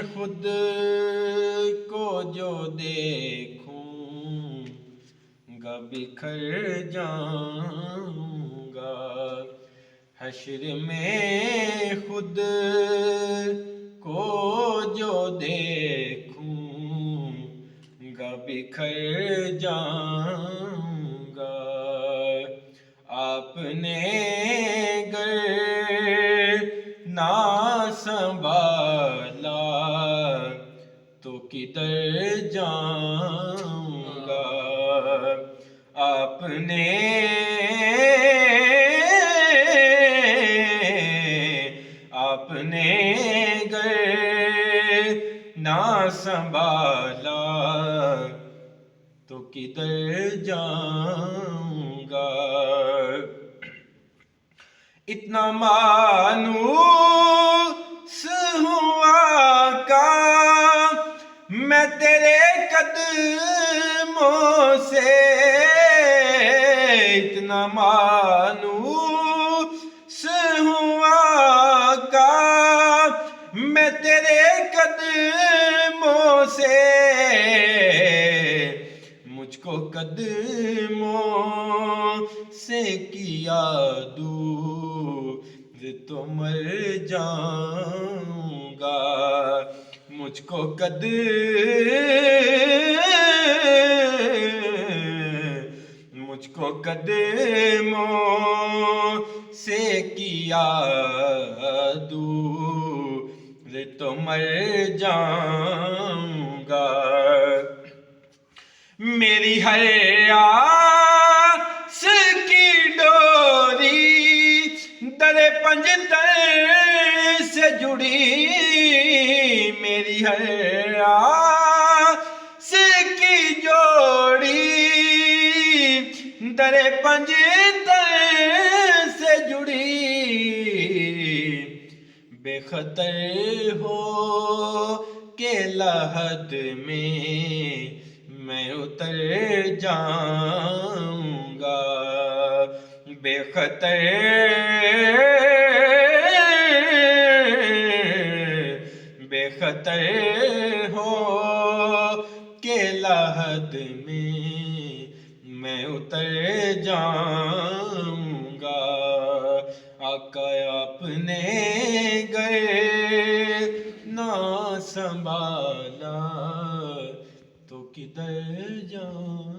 خود کو جو دیکھوں گا بکھر جاؤں گا، حشر میں خود کو جو دیکھوں گا بکھر جاؤں گا۔ آپ نے گر نہ سنبھالا تو کدھر جاؤں گا، آپ نے گر نہ سنبھالا تو کدھر جاؤں گا۔ اتنا مانوس ہوں آقا میں تیرے قدموں سے، اتنا مانوس ہوں آقا میں تیرے قدموں سے، مجھ کو قدموں سے کیا دور تو مر جاؤں گا، مجھ کو قدموں سے کیا دور تو مر جاؤں گا۔ میری ہر آس کی ڈوری در پنجتر سے جڑی، میری ہر آس کی جوڑی در پنجتر سے جڑی، بے خطر ہو کے لحد میں اتر جاؤں گا، بے خطر ہو کے لحد میں اتر جاؤں گا۔ آقا آپ نے گر نہ سنبھالا تو کدھر جاؤں